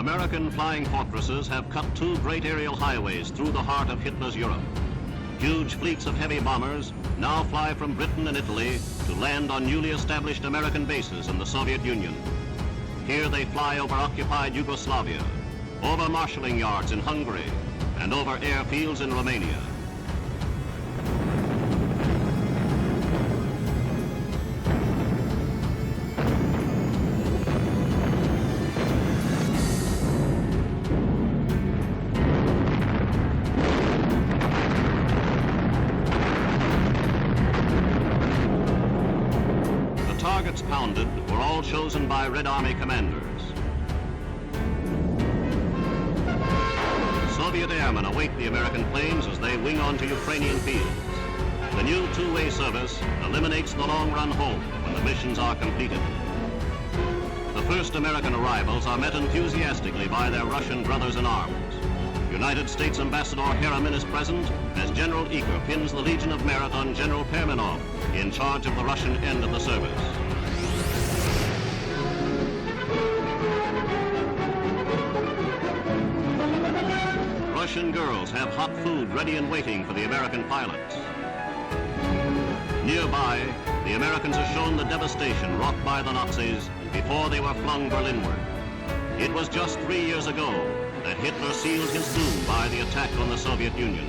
American flying fortresses have cut two great aerial highways through the heart of Hitler's Europe. Huge fleets of heavy bombers now fly from Britain and Italy to land on newly established American bases in the Soviet Union. Here they fly over occupied Yugoslavia, over marshalling yards in Hungary, and over airfields in Romania. Targets pounded were all chosen by Red Army commanders. Soviet airmen await the American planes as they wing onto Ukrainian fields. The new two-way service eliminates the long-run halt when the missions are completed. The first American arrivals are met enthusiastically by their Russian brothers in arms. United States Ambassador Harriman is present as General Eaker pins the Legion of Merit on General Perminov, in charge of the Russian end of the service. Russian girls have hot food ready and waiting for the American pilots. Nearby, the Americans are shown the devastation wrought by the Nazis before they were flung Berlinward. It was just 3 years ago that Hitler sealed his doom by the attack on the Soviet Union.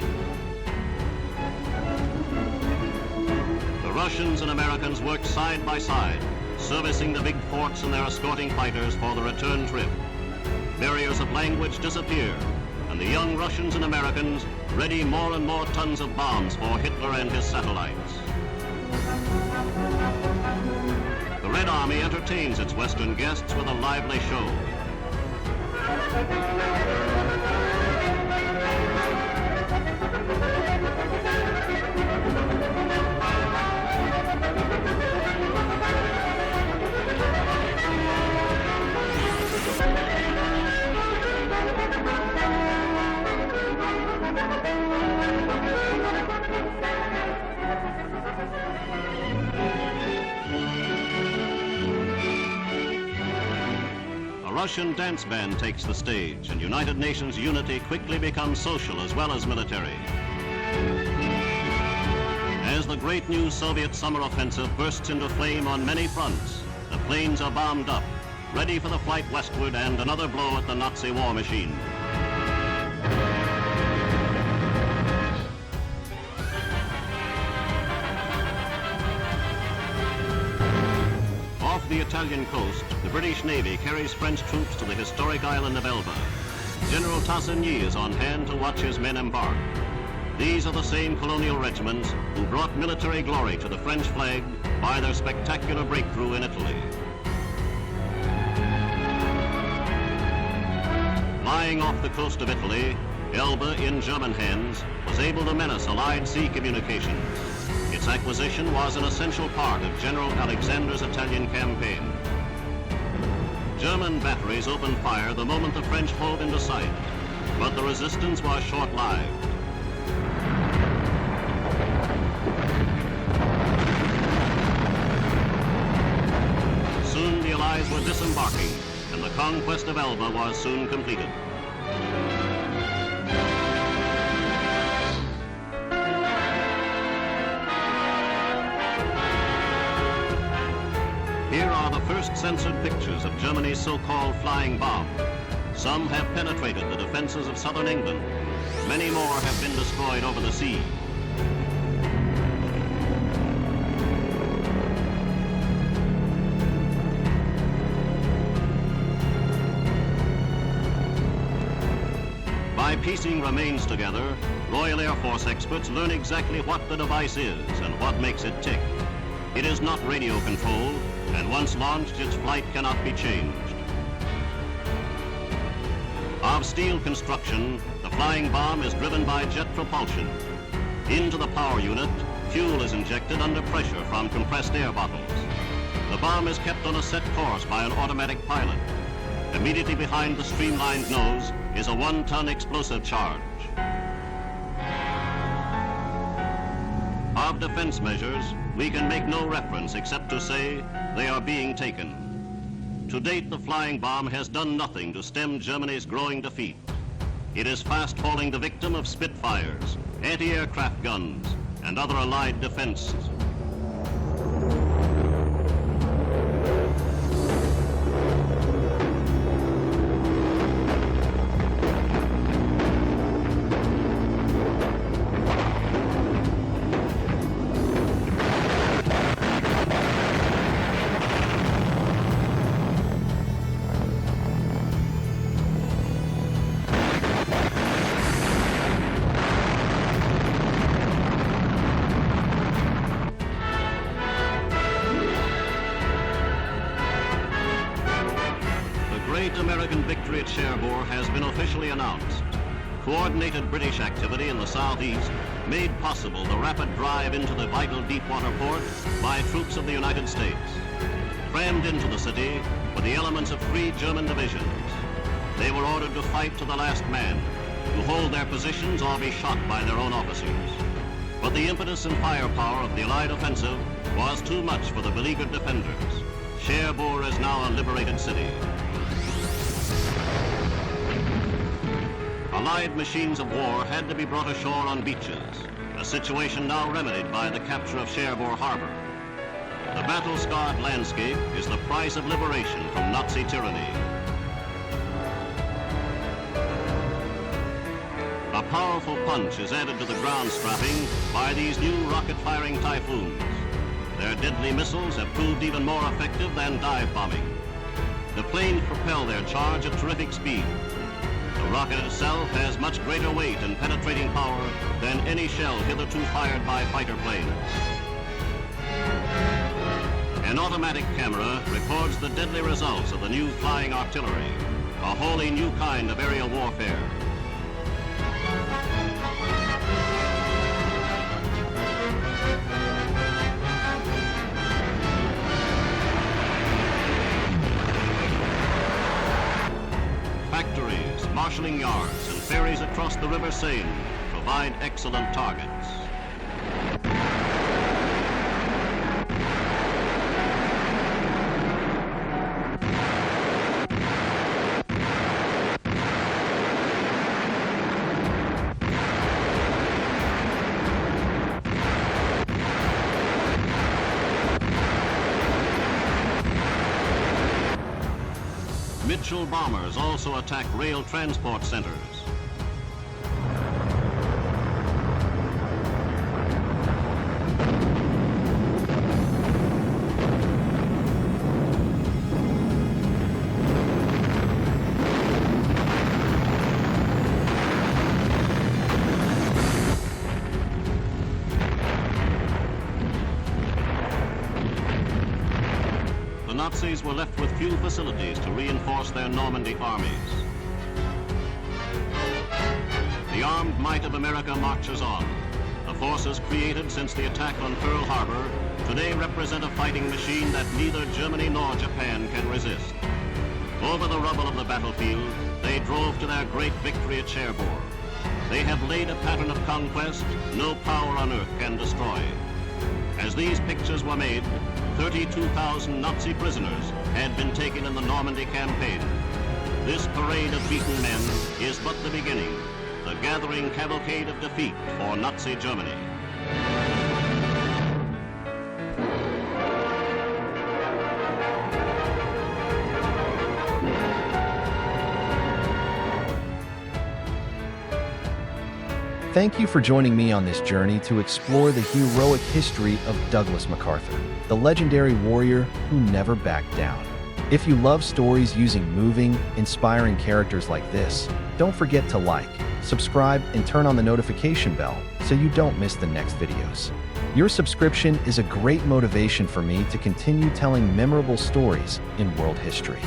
The Russians and Americans worked side by side, servicing the big forts and their escorting fighters for the return trip. Barriers of language disappear, and the young Russians and Americans ready more and more tons of bombs for Hitler and his satellites. The Red Army entertains its Western guests with a lively show. A Russian dance band takes the stage, and United Nations unity quickly becomes social as well as military. As the great new Soviet summer offensive bursts into flame on many fronts, the planes are bombed up, ready for the flight westward and another blow at the Nazi war machine. Off the Italian coast, the British Navy carries French troops to the historic island of Elba. General Tassigny is on hand to watch his men embark. These are the same colonial regiments who brought military glory to the French flag by their spectacular breakthrough in Italy. Lying off the coast of Italy, Elba, in German hands, was able to menace Allied sea communications. Its acquisition was an essential part of General Alexander's Italian campaign. German batteries opened fire the moment the French hove into sight, but the resistance was short-lived. Soon the Allies were disembarking, and the conquest of Elba was soon completed. Here are the first censored pictures of Germany's so-called flying bomb. Some have penetrated the defenses of southern England. Many more have been destroyed over the sea. By piecing remains together, Royal Air Force experts learn exactly what the device is and what makes it tick. It is not radio controlled, and once launched, its flight cannot be changed. Of steel construction, the flying bomb is driven by jet propulsion. Into the power unit, fuel is injected under pressure from compressed air bottles. The bomb is kept on a set course by an automatic pilot. Immediately behind the streamlined nose is a 1-ton explosive charge. Of defense measures, we can make no reference except to say they are being taken. To date, the flying bomb has done nothing to stem Germany's growing defeat. It is fast falling the victim of Spitfires, anti-aircraft guns, and other Allied defenses. The great American victory at Cherbourg has been officially announced. Coordinated British activity in the southeast made possible the rapid drive into the vital deepwater port by troops of the United States. Crammed into the city were the elements of 3 German divisions. They were ordered to fight to the last man, to hold their positions or be shot by their own officers. But the impetus and firepower of the Allied offensive was too much for the beleaguered defenders. Cherbourg is now a liberated city. Allied machines of war had to be brought ashore on beaches, a situation now remedied by the capture of Cherbourg harbor. The battle-scarred landscape is the price of liberation from Nazi tyranny. A powerful punch is added to the ground strapping by these new rocket-firing Typhoons. Their deadly missiles have proved even more effective than dive bombing. The planes propel their charge at terrific speed. The rocket itself has much greater weight and penetrating power than any shell hitherto fired by fighter planes. An automatic camera records the deadly results of the new flying artillery, a wholly new kind of aerial warfare. Factories, marshalling yards, and ferries across the River Seine provide excellent targets. Mitchell bombers also attack rail transport centers. The Nazis were left with few facilities to reinforce their Normandy armies. The armed might of America marches on. The forces created since the attack on Pearl Harbor today represent a fighting machine that neither Germany nor Japan can resist. Over the rubble of the battlefield, they drove to their great victory at Cherbourg. They have laid a pattern of conquest no power on earth can destroy. As these pictures were made, 32,000 Nazi prisoners had been taken in the Normandy campaign. This parade of beaten men is but the beginning, the gathering cavalcade of defeat for Nazi Germany. Thank you for joining me on this journey to explore the heroic history of Douglas MacArthur, the legendary warrior who never backed down. If you love stories using moving, inspiring characters like this, don't forget to like, subscribe, and turn on the notification bell so you don't miss the next videos. Your subscription is a great motivation for me to continue telling memorable stories in world history.